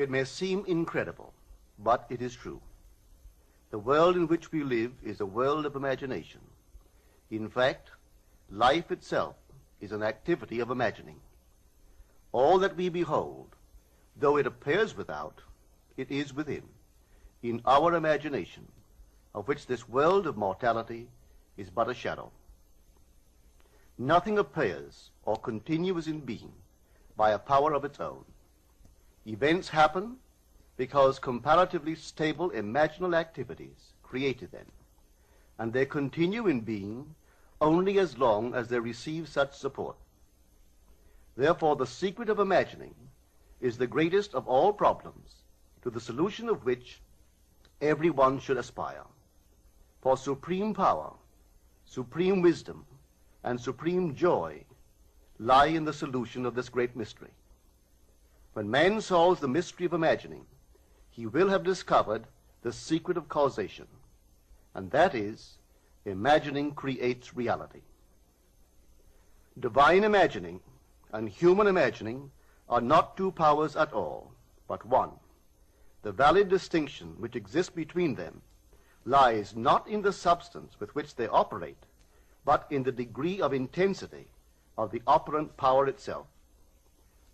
It may seem incredible, but it is true. The world in which we live is a world of imagination. In fact, life itself is an activity of imagining. All that we behold, though it appears without, it is within, in our imagination, of which this world of mortality is but a shadow. Nothing appears or continues in being by a power of its own. Events happen because comparatively stable imaginal activities created them, and they continue in being only as long as they receive such support. Therefore, the secret of imagining is the greatest of all problems, to the solution of which everyone should aspire. For supreme power, supreme wisdom, and supreme joy lie in the solution of this great mystery. When man solves the mystery of imagining, he will have discovered the secret of causation, and that is, imagining creates reality. Divine imagining and human imagining are not two powers at all, but one. The valid distinction which exists between them lies not in the substance with which they operate, but in the degree of intensity of the operant power itself.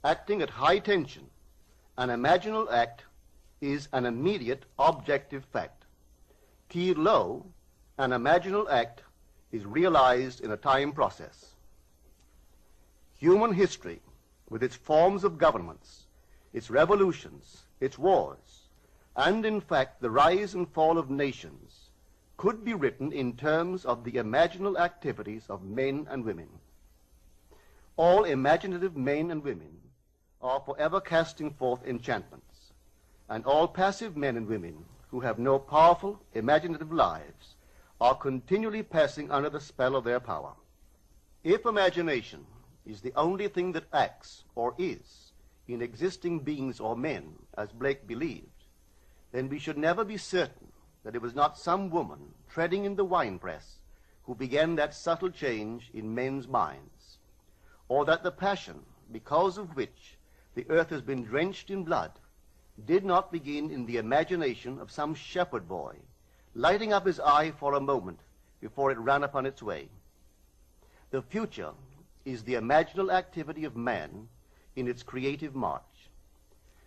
Acting at high tension, an imaginal act is an immediate objective fact. Keyed low, an imaginal act is realized in a time process. Human history, with its forms of governments, its revolutions, its wars, and in fact the rise and fall of nations, could be written in terms of the imaginal activities of men and women. All imaginative men and women are forever casting forth enchantments, and all passive men and women who have no powerful imaginative lives are continually passing under the spell of their power. If imagination is the only thing that acts or is in existing beings or men, as Blake believed, then we should never be certain that it was not some woman treading in the winepress who began that subtle change in men's minds, or that the passion because of which the earth has been drenched in blood did not begin in the imagination of some shepherd boy, lighting up his eye for a moment before it ran upon its way. The future is the imaginal activity of man in its creative march.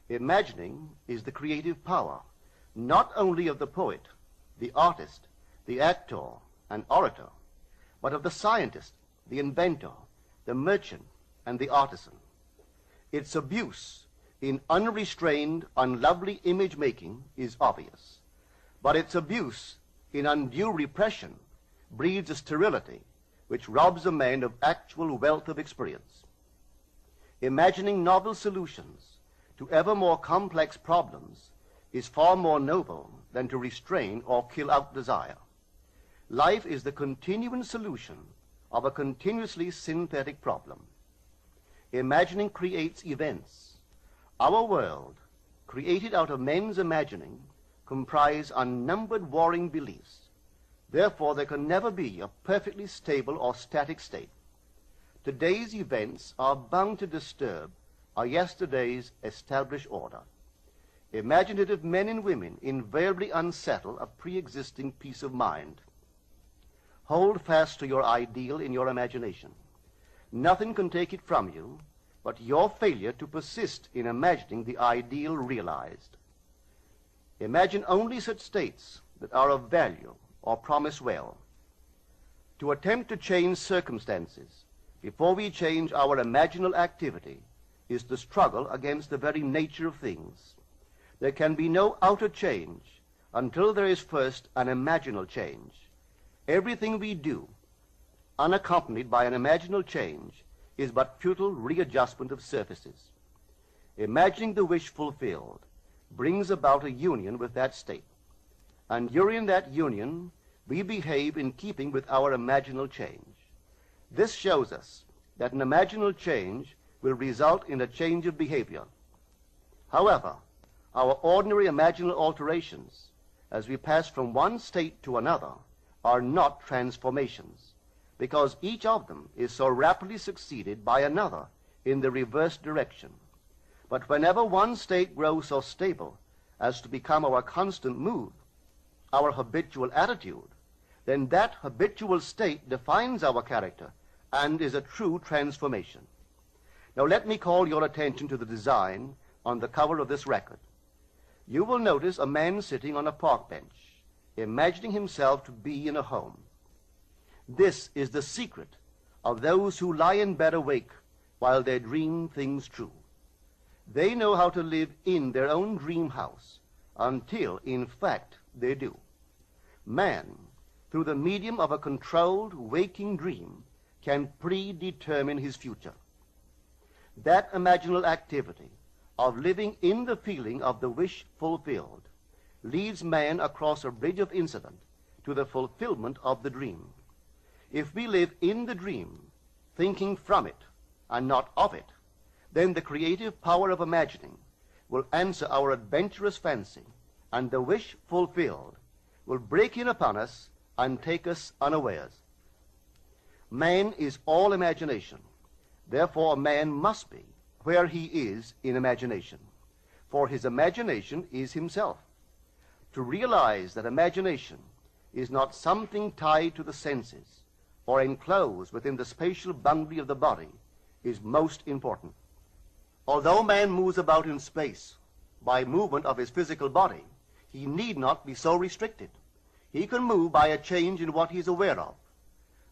Imagining is the creative power, not only of the poet, the artist, the actor, and orator, but of the scientist, the inventor, the merchant, and the artisan. Its abuse in unrestrained, unlovely image-making is obvious, but its abuse in undue repression breeds a sterility which robs a man of actual wealth of experience. Imagining novel solutions to ever more complex problems is far more noble than to restrain or kill out desire. Life is the continuing solution of a continuously synthetic problem. Imagining creates events. Our world, created out of men's imagining, comprise unnumbered warring beliefs. Therefore, there can never be a perfectly stable or static state. Today's events are bound to disturb our yesterday's established order. Imaginative men and women invariably unsettle a pre-existing peace of mind. Hold fast to your ideal in your imagination. Nothing can take it from you but your failure to persist in imagining the ideal realized. Imagine only such states that are of value or promise well. To attempt to change circumstances before we change our imaginal activity is the struggle against the very nature of things. There can be no outer change until there is first an imaginal change. Everything we do, unaccompanied by an imaginal change, is but futile readjustment of surfaces. Imagining the wish fulfilled brings about a union with that state, and during that union we behave in keeping with our imaginal change. This shows us that an imaginal change will result in a change of behavior. However, our ordinary imaginal alterations, as we pass from one state to another, are not transformations, because each of them is so rapidly succeeded by another in the reverse direction. But whenever one state grows so stable as to become our constant mood, our habitual attitude, then that habitual state defines our character and is a true transformation. Now let me call your attention to the design on the cover of this record. You will notice a man sitting on a park bench, imagining himself to be in a home. This is the secret of those who lie in bed awake while they dream things true. They know how to live in their own dream house until, in fact, they do. Man, through the medium of a controlled waking dream, can predetermine his future. That imaginal activity of living in the feeling of the wish fulfilled leads man across a bridge of incident to the fulfillment of the dream. If we live in the dream, thinking from it and not of it, then the creative power of imagining will answer our adventurous fancy, and the wish fulfilled will break in upon us and take us unawares. Man is all imagination. Therefore, a man must be where he is in imagination, for his imagination is himself. To realize that imagination is not something tied to the senses or enclosed within the spatial boundary of the body is most important. Although man moves about in space by movement of his physical body, he need not be so restricted. He can move by a change in what he is aware of.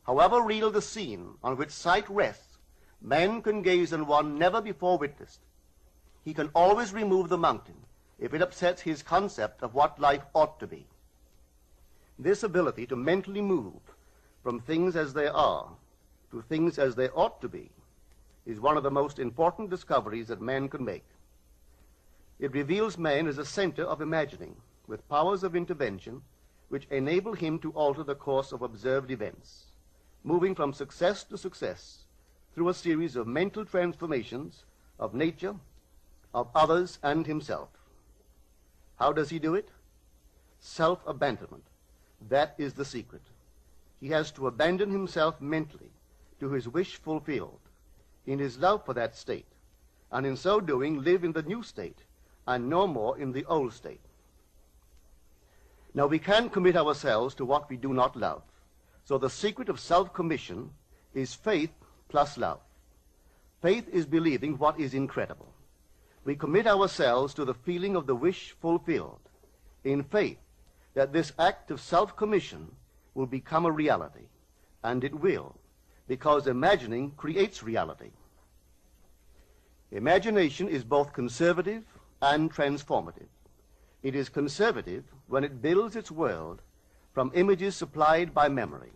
However real the scene on which sight rests, man can gaze on one never before witnessed. He can always remove the mountain if it upsets his concept of what life ought to be. This ability to mentally move from things as they are to things as they ought to be is one of the most important discoveries that man can make. It reveals man as a center of imagining, with powers of intervention which enable him to alter the course of observed events, moving from success to success through a series of mental transformations of nature, of others, and himself. How does he do it? Self-abandonment. That is the secret. He has to abandon himself mentally to his wish fulfilled, in his love for that state, and in so doing live in the new state and no more in the old state. Now we can't commit ourselves to what we do not love. So the secret of self-commission is faith plus love. Faith is believing what is incredible. We commit ourselves to the feeling of the wish fulfilled, in faith that this act of self-commission will become a reality, and it will, because imagining creates reality. Imagination is both conservative and transformative. It is conservative when it builds its world from images supplied by memory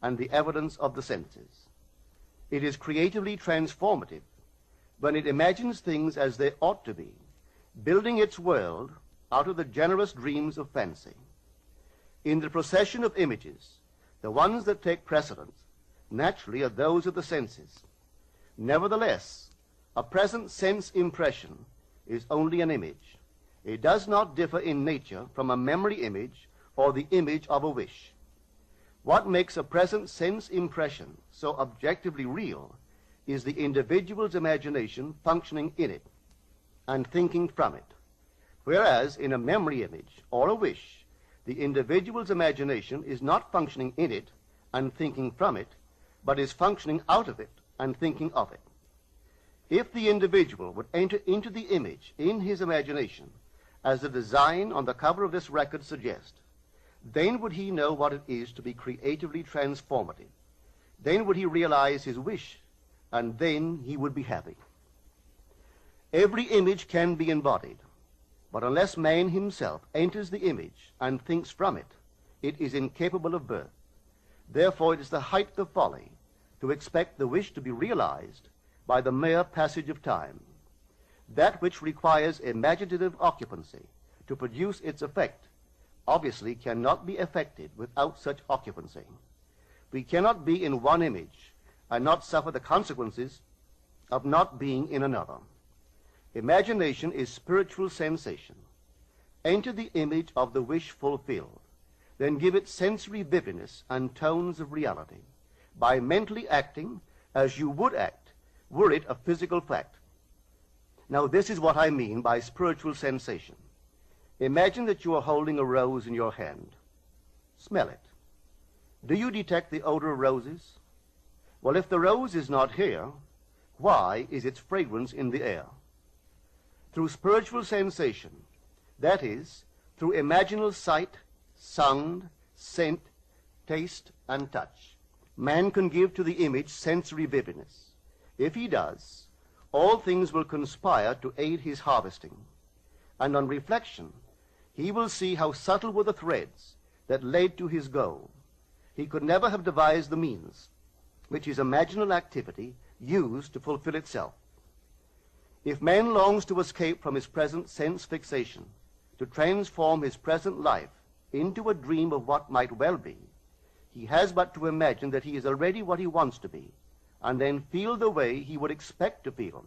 and the evidence of the senses. It is creatively transformative when it imagines things as they ought to be, building its world out of the generous dreams of fancy. In the procession of images, the ones that take precedence naturally are those of the senses. Nevertheless, a present sense impression is only an image. It does not differ in nature from a memory image or the image of a wish. What makes a present sense impression so objectively real is the individual's imagination functioning in it and thinking from it, whereas in a memory image or a wish, the individual's imagination is not functioning in it and thinking from it, but is functioning out of it and thinking of it. If the individual would enter into the image in his imagination, as the design on the cover of this record suggests, then would he know what it is to be creatively transformative. Then would he realize his wish, and then he would be happy. Every image can be embodied, but unless man himself enters the image and thinks from it, it is incapable of birth. Therefore, it is the height of folly to expect the wish to be realized by the mere passage of time. That which requires imaginative occupancy to produce its effect obviously cannot be effected without such occupancy. We cannot be in one image and not suffer the consequences of not being in another. Imagination is spiritual sensation. Enter the image of the wish fulfilled, then give it sensory vividness and tones of reality by mentally acting as you would act were it a physical fact. Now, this is what I mean by spiritual sensation. Imagine that you are holding a rose in your hand. Smell it. Do you detect the odor of roses? Well, if the rose is not here, why is its fragrance in the air? Through spiritual sensation, that is, through imaginal sight, sound, scent, taste, and touch, man can give to the image sensory vividness. If he does, all things will conspire to aid his harvesting. And on reflection, he will see how subtle were the threads that led to his goal. He could never have devised the means which his imaginal activity used to fulfill itself. If man longs to escape from his present sense fixation, to transform his present life into a dream of what might well be, he has but to imagine that he is already what he wants to be, and then feel the way he would expect to feel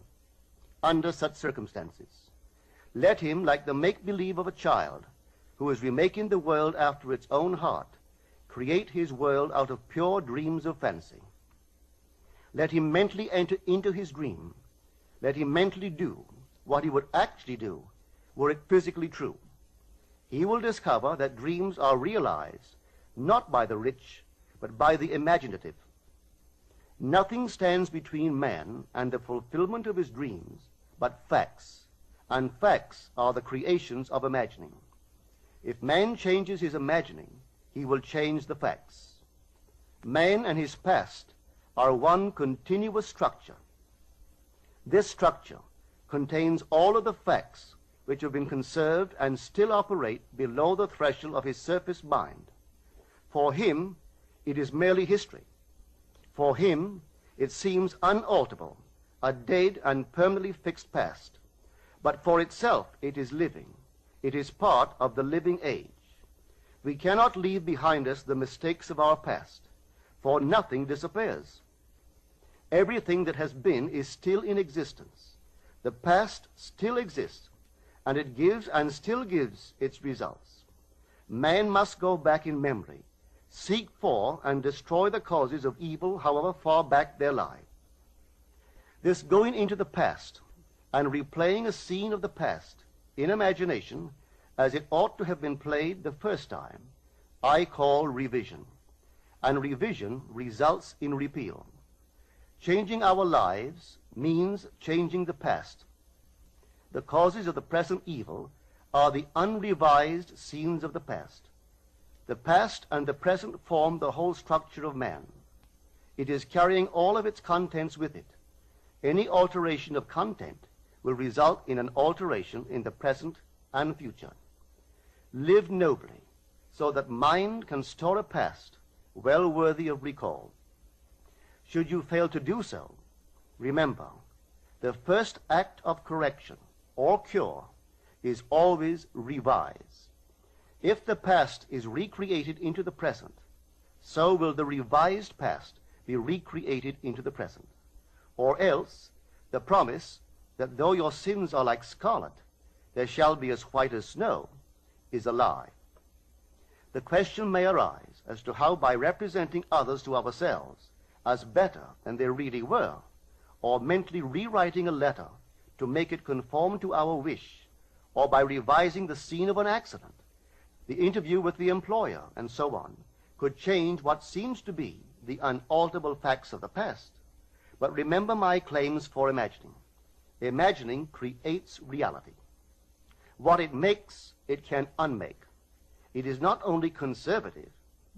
under such circumstances. Let him, like the make-believe of a child who is remaking the world after its own heart, create his world out of pure dreams of fancy. Let him mentally enter into his dream. Let him mentally do what he would actually do were it physically true. He will discover that dreams are realized not by the rich, but by the imaginative. Nothing stands between man and the fulfillment of his dreams but facts, and facts are the creations of imagining. If man changes his imagining, he will change the facts. Man and his past are one continuous structure. This structure contains all of the facts which have been conserved and still operate below the threshold of his surface mind. For him, it is merely history. For him, it seems unalterable, a dead and permanently fixed past. But for itself, it is living. It is part of the living age. We cannot leave behind us the mistakes of our past, for nothing disappears. Everything that has been is still in existence. The past still exists, and it gives and still gives its results. Man must go back in memory, seek for and destroy the causes of evil, however far back they lie. This going into the past and replaying a scene of the past in imagination as it ought to have been played the first time, I call revision. And revision results in repeal. Changing our lives means changing the past. The causes of the present evil are the unrevised scenes of the past. The past and the present form the whole structure of man. It is carrying all of its contents with it. Any alteration of content will result in an alteration in the present and future. Live nobly, so that mind can store a past well worthy of recall. Should you fail to do so, remember, the first act of correction or cure is always revise. If the past is recreated into the present, so will the revised past be recreated into the present. Or else, the promise that though your sins are like scarlet, they shall be as white as snow, is a lie. The question may arise as to how, by representing others to ourselves as better than they really were, or mentally rewriting a letter to make it conform to our wish, or by revising the scene of an accident, the interview with the employer, and so on, could change what seems to be the unalterable facts of the past. But remember my claims for imagining. Imagining creates reality. What it makes, it can unmake. It is not only conservative,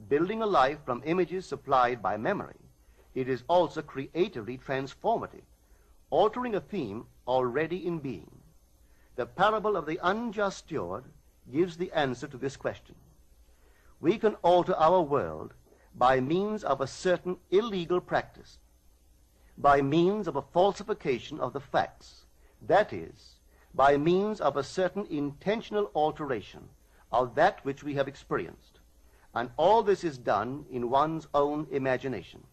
building a life from images supplied by memory, it is also creatively transformative, altering a theme already in being. The parable of the unjust steward gives the answer to this question. We can alter our world by means of a certain illegal practice, by means of a falsification of the facts, that is, by means of a certain intentional alteration of that which we have experienced. And all this is done in one's own imagination.